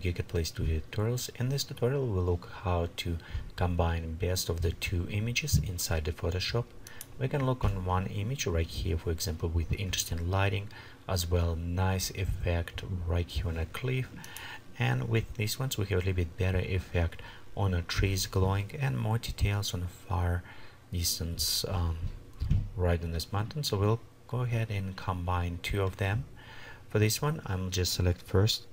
Geekatplay Studio tutorials. In this tutorial we'll look how to combine best of the two images inside the Photoshop. We can look on one image right here, for example, with interesting lighting, as well nice effect right here on a cliff, and with these ones we have a little bit better effect on a trees glowing and more details on a far distance right on this mountain. So we'll go ahead and combine two of them. For this one, I'm just select first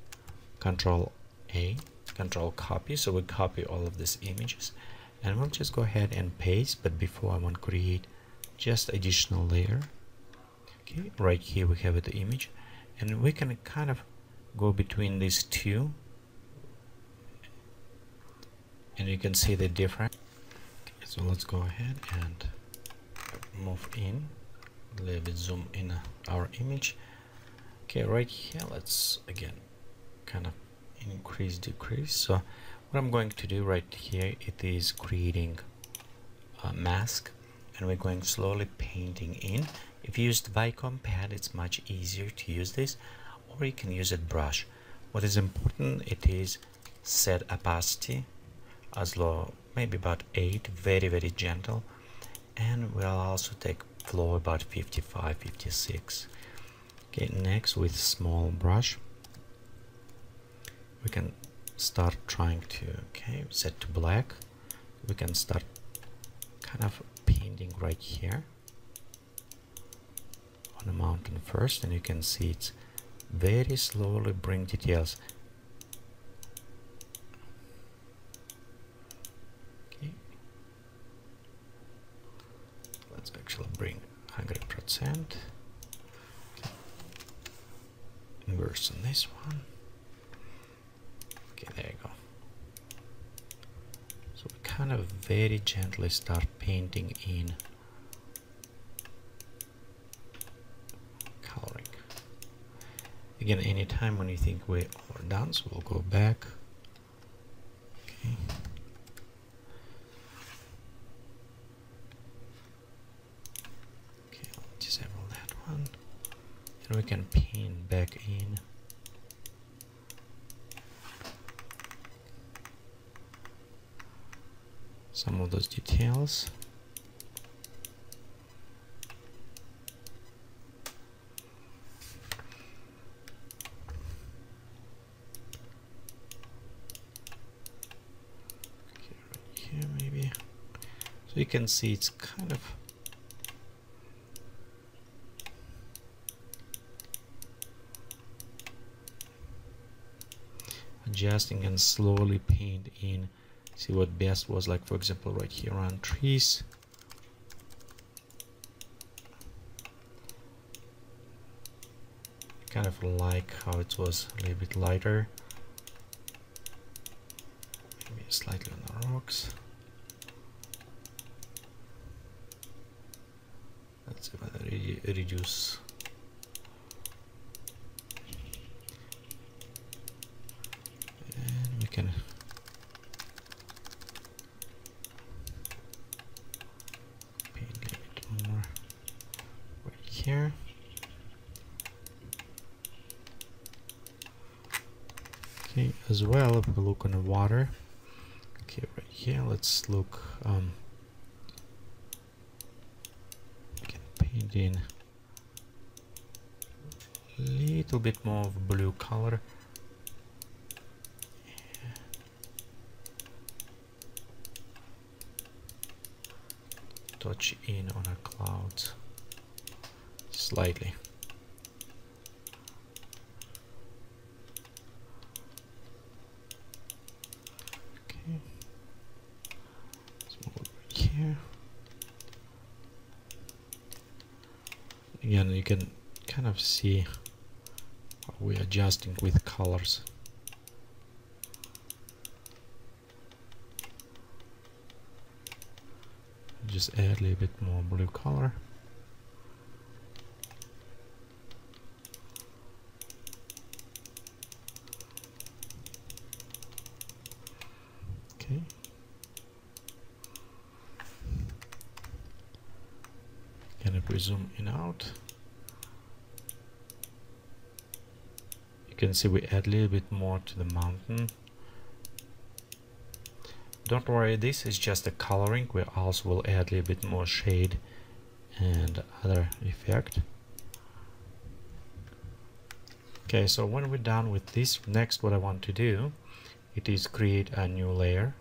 Control A, Control Copy. So we copy all of these images, and we'll just go ahead and paste. But before, I want to create just additional layer. Okay, right here we have the image, and we can kind of go between these two, and you can see the difference. Okay, so let's go ahead and move in, a little bit zoom in our image. Okay, right here, let's again kind of increase, decrease. So what I'm going to do right here, it is creating a mask, and we're going slowly painting in. If you use the Wacom pad, it's much easier to use this, or you can use a brush. What is important, it is set opacity as low, maybe about 8, very gentle, and we'll also take flow about 55, 56. Okay, next with small brush we can start trying to set to black. We can start kind of painting right here on the mountain first, and you can see it's very slowly bring details. Okay, let's actually bring 100%. Inverse on this one. Okay, there you go. So we kind of very gently start painting in coloring. Again, anytime when you think we're done, so we'll go back. Okay. Okay, I'll disable that one. And we can paint back in. Some of those details. Okay, right here maybe. So you can see it's kind of adjusting and slowly paint in. See what best was, like for example right here on trees. Kind of like how it was a little bit lighter, maybe slightly on the rocks. Let's see whether reduce. And we can here. Okay, as well, if we look on the water, okay, right here, let's look, we can paint in a little bit more of blue color. Touch in on our clouds slightly. Okay, let's move over here. Again, you can kind of see how we're adjusting with colors. Just add a little bit more blue color. Okay. And if we zoom in out, you can see we add a little bit more to the mountain. Don't worry, this is just a coloring. We also will add a little bit more shade and other effect. Okay, so when we're done with this, next what I want to do, it is create a new layer.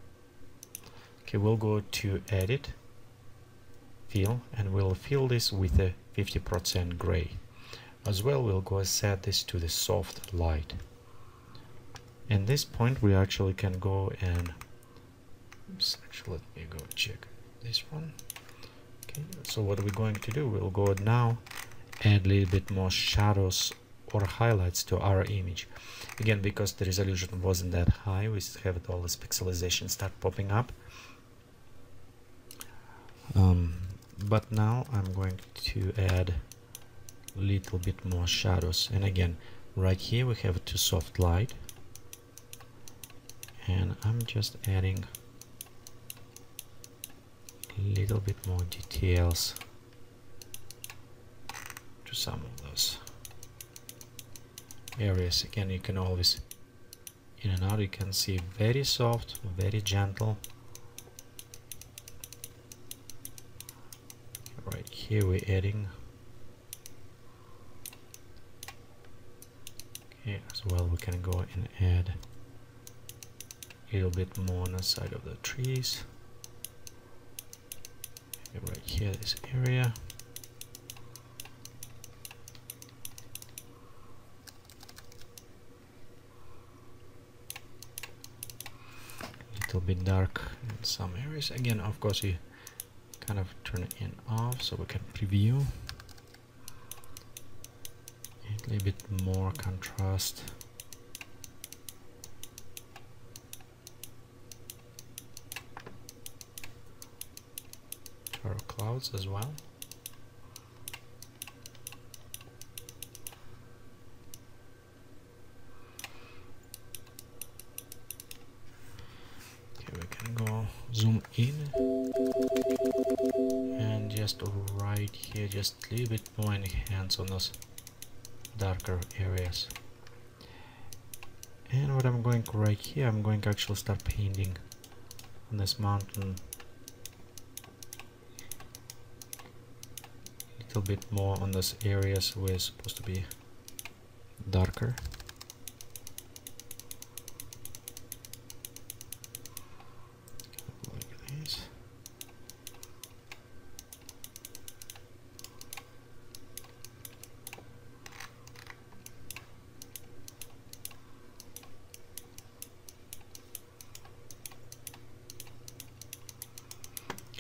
Okay, we'll go to edit, fill, and we'll fill this with a 50% gray. As well, we'll go set this to the soft light. At this point, we actually can go and actually, let me go check this one. Okay, so what we're going to do, we'll go now add a little bit more shadows or highlights to our image. Again, because the resolution wasn't that high, we have all this pixelization start popping up. But now I'm going to add a little bit more shadows, and again, right here we have to soft light, and I'm just adding a little bit more details to some of those areas. Again, you can always in and out, you can see very soft, very gentle. Right here we're adding, okay, as well we can go and add a little bit more on the side of the trees. Okay, right here, this area. A little bit dark in some areas. Again, of course, you kind of turn it in off so we can preview. A little bit more contrast. Our clouds as well. Okay, we can go zoom in and just right here, just a little bit more enhance on those darker areas. And what I'm going right here, I'm going to actually start painting on this mountain a little bit more on those areas where it's supposed to be darker. Like this.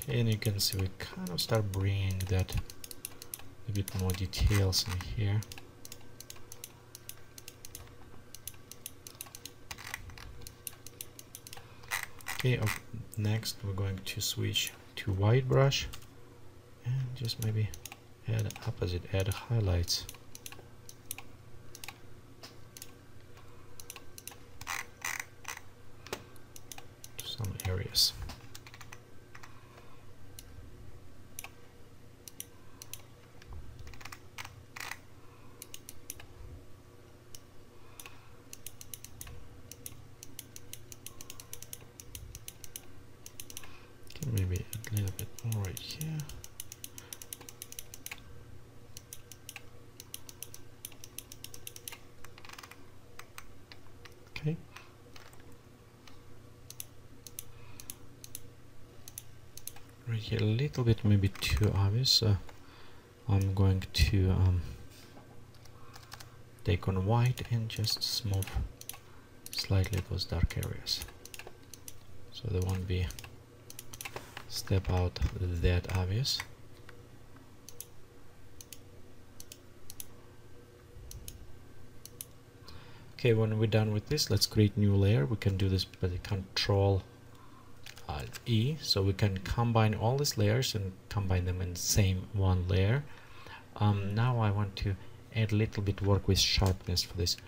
And you can see we kind of start bringing that a bit more details in here. Okay, next we're going to switch to white brush and just maybe add opposite, add highlights. To some areas. Maybe a little bit more right here. Okay. Right here, a little bit maybe too obvious. So I'm going to take on white and just smooth slightly those dark areas, so they won't be step out that obvious. Okay, when we're done with this, let's create new layer. We can do this by the Control E, so we can combine all these layers and combine them in the same one layer. Now I want to add a little bit work with sharpness for this.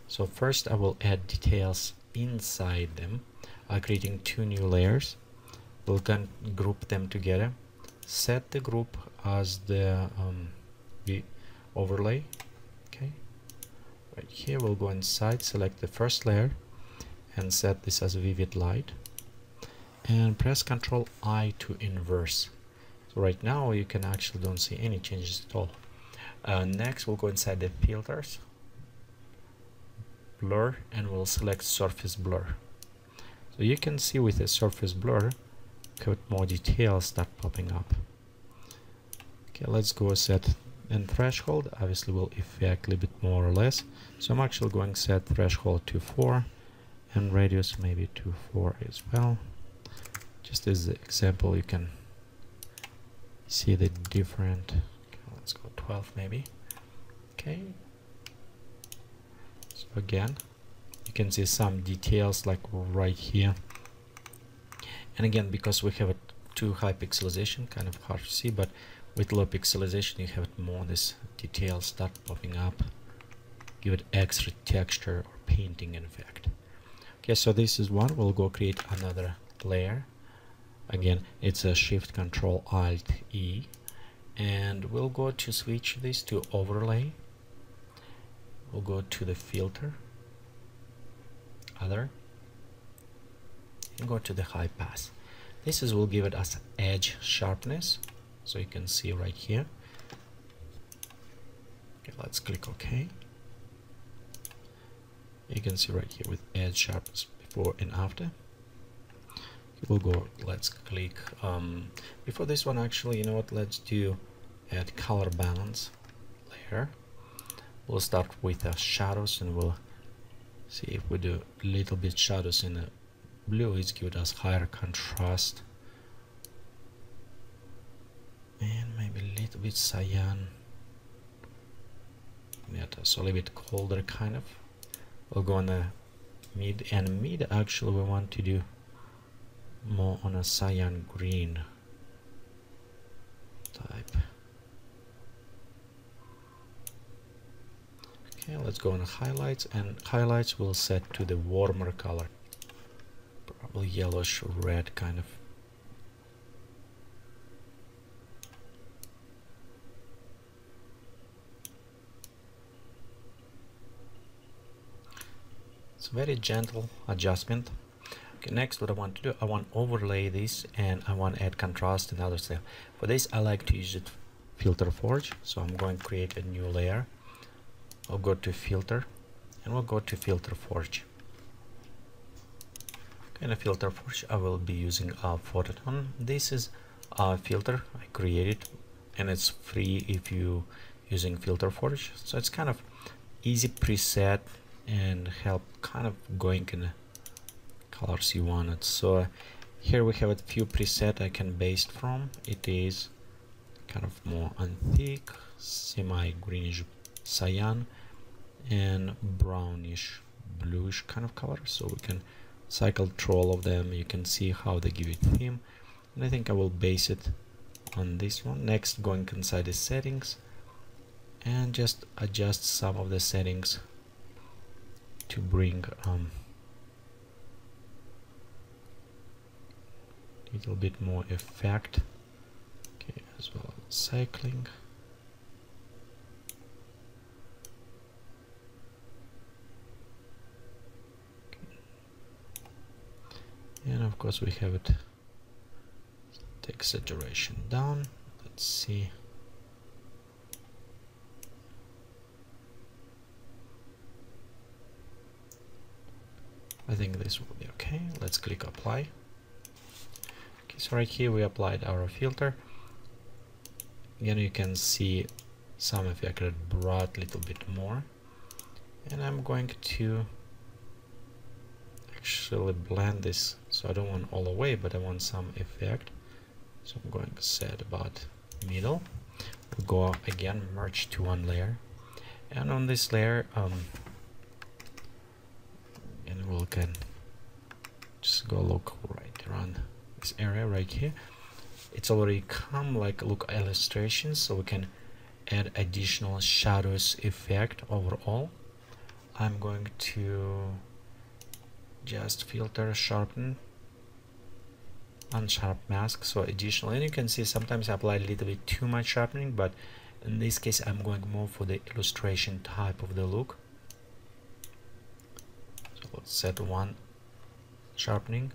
So first I will add details inside them, creating two new layers. We can group them together, set the group as the overlay. Okay, right here we'll go inside, select the first layer and set this as vivid light, and press Ctrl I to inverse. So right now you can actually don't see any changes at all. Next we'll go inside the filters, blur, and we'll select surface blur. So you can see with the surface blur, more details start popping up. Okay, let's go set and threshold. Obviously will affect a little bit more or less. So I'm actually going to set threshold to 4 and radius maybe to 4 as well. Just as the example, you can see the different. Okay, let's go 12 maybe. Okay. So again, you can see some details like right here. And again, because we have a too high pixelization, kind of hard to see, but with low pixelization you have more this details start popping up, give it extra texture or painting effect. Okay, so this is one. We'll go create another layer. Again, it's a Shift Control Alt E, and we'll go to switch this to overlay. We'll go to the filter, other, and go to the high pass. This is will give it as edge sharpness, so you can see right here. Okay, let's click OK. You can see right here with edge sharpness before and after. We'll go, let's click before this one, actually, you know what, let's do add color balance layer. We'll start with shadows, and we'll see if we do a little bit shadows in the blue, it's give us higher contrast, and maybe a little bit cyan, so a little bit colder kind of. We'll go on the mid, and mid actually we want to do more on a cyan green type. Okay, let's go on highlights, and highlights will set to the warmer color, probably yellowish red kind of. It's a very gentle adjustment. Okay, next what I want to do, I want to overlay this, and I want to add contrast and other stuff. For this I like to use it filter forge, so I'm going to create a new layer. I'll go to filter, and we'll go to filter forge. Okay, in a filter forge I will be using a photon. This is a filter I created, and it's free if you using filter forge, so it's kind of easy preset and help kind of going in the colors you wanted. So here we have a few preset I can base from. It is kind of more antique, semi greenish cyan, and brownish bluish kind of color. So we can cycle through all of them. You can see how they give it theme, and I think I will base it on this one. Next, going inside the settings and just adjust some of the settings to bring little bit more effect. Okay, as well as cycling. Okay. And of course we have it, take saturation down. Let's see. I think this will be okay. Let's click apply. Okay, so right here we applied our filter. Again, you can see some effect that brought a little bit more, and I'm going to actually blend this, so I don't want all the way, but I want some effect. So I'm going to set about middle. We'll go again, merge to one layer, and on this layer and we can just go look right around this area right here. It's already come like look illustrations, so we can add additional shadows effect overall. I'm going to just filter, sharpen, unsharp mask, so additional, and you can see sometimes I apply a little bit too much sharpening, but in this case I'm going more for the illustration type of the look. set 1 sharpening.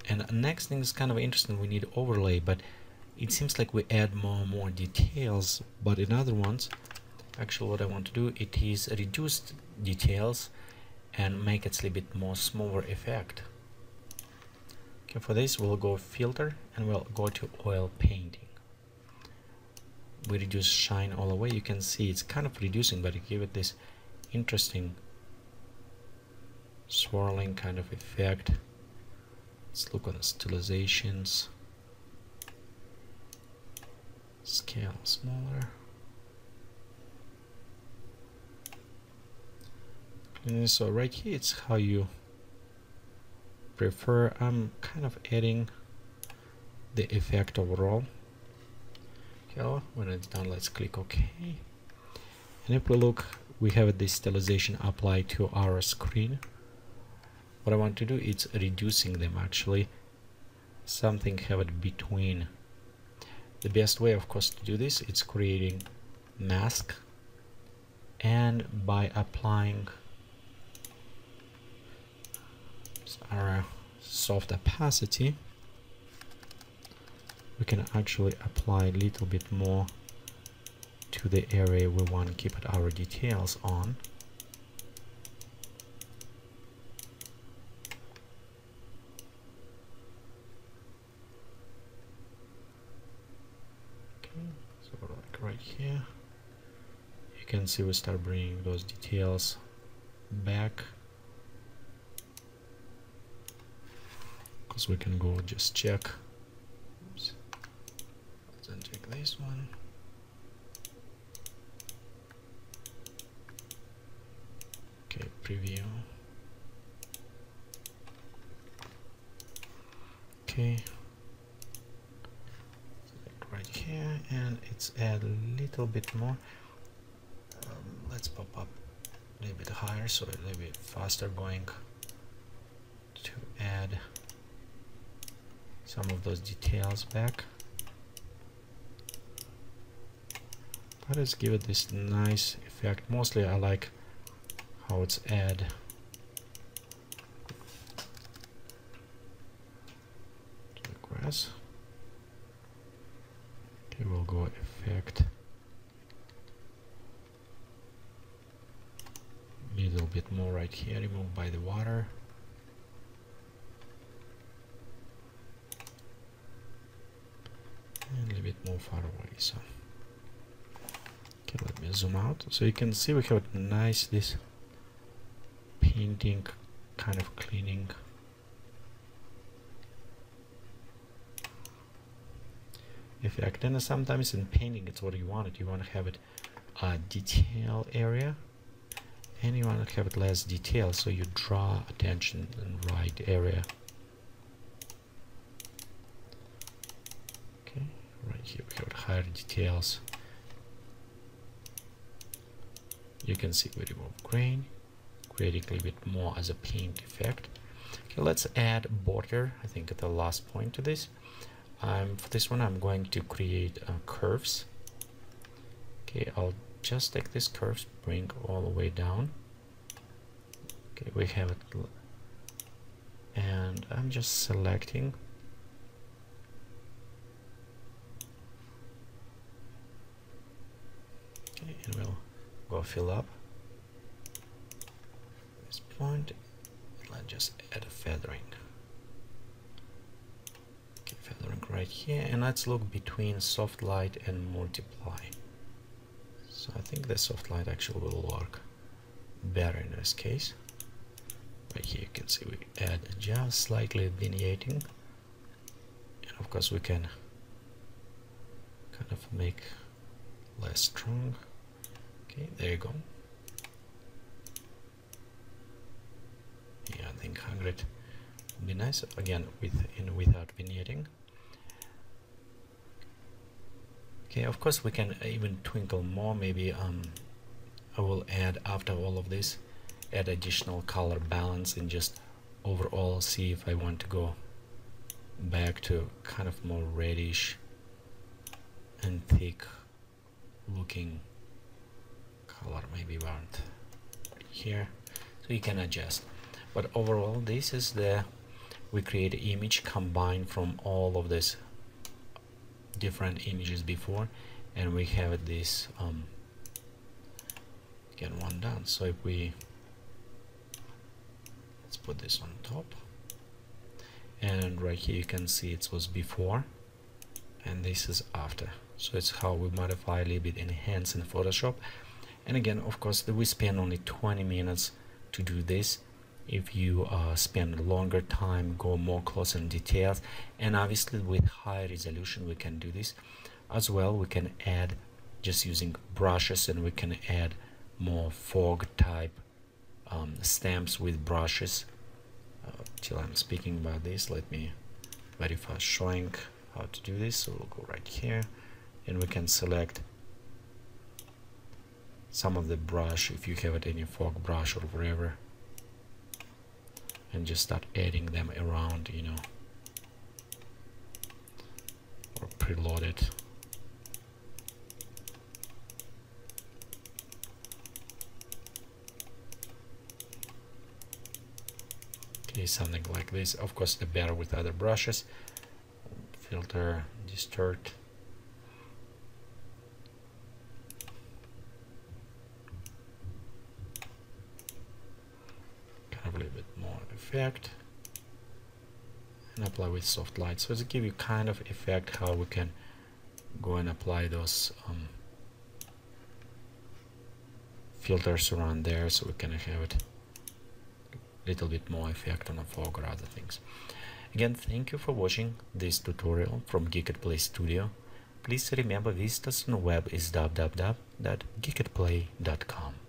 And next thing is kind of interesting, we need overlay, but it seems like we add more and more details. But in other ones, actually what I want to do, it is reduce details and make it a little bit more smoother effect. Okay, for this we'll go filter and we'll go to oil painting. We reduce shine all the way. You can see it's kind of reducing, but it give it this interesting swirling kind of effect. Let's look on the stylizations. Scale smaller. And so right here it's how you prefer. I'm kind of adding the effect overall. Okay, when it's done, let's click OK. And if we look, we have this stylization applied to our screen. What I want to do is reducing them actually. Something have it between. The best way, of course, to do this is creating mask, and by applying our soft opacity, we can actually apply a little bit more to the area we want to keep our details on. Okay, so like right here, you can see we start bringing those details back. Because we can go just check. Oops. Let's then check this one. Okay, preview. Okay. Select right here, and it's add a little bit more. Let's pop up a little bit higher, so a little bit faster going to add some of those details back. But let's give it this nice effect. Mostly I like how it's add to the grass. Okay, we'll go effect a little bit more right here, remove by the water. And a little bit more far away. So okay, let me zoom out so you can see we have a nice this painting kind of cleaning. Effect. And sometimes in painting it's what you want it. You want to have it detail area, and you want to have it less detail, so you draw attention in the right area. Okay, right here we have higher details. You can see we remove grain, creating a little bit more as a paint effect. Okay, let's add border, I think at the last point to this. For this one I'm going to create curves. Okay, I'll just take these curves, bring all the way down. Okay, we have it, and I'm just selecting. Okay, and we'll go fill up this point. Let's just add a feathering. Okay, feathering right here, and let's look between soft light and multiply. So I think the soft light actually will work better in this case. Right here you can see we add just slightly vignetting, and of course we can kind of make less strong. Okay, there you go. Yeah, I think 100 would be nice. Again, without vignetting. Okay, of course we can even twinkle more. Maybe I will add, after all of this, add additional color balance and just overall see if I want to go back to kind of more reddish and thick looking color, maybe around right here, so you can adjust. But overall, this is we create an image combined from all of these different images before, and we have this get one done. So if let's put this on top, and right here you can see it was before and this is after. So it's how we modify a little bit, enhance in Photoshop. And again, of course, we spend only 20 minutes to do this. If you spend a longer time, go more close in details, and obviously with high resolution we can do this as well. We can add just using brushes, and we can add more fog type stamps with brushes. Till I'm speaking about this, let me verify showing how to do this. So we'll go right here, and we can select some of the brush if you have it, any fog brush or whatever, and just start adding them around, you know, or preload it. Okay, something like this. Of course, the better with other brushes. Filter, distort. Kind of a little bit more effect, and apply with soft light. So to give you kind of effect how we can go and apply those filters around there, so we can have it little bit more effect on a fog or other things. Again, thank you for watching this tutorial from Geekatplay Studio. Please remember, visit us on the web is www.geekatplay.com.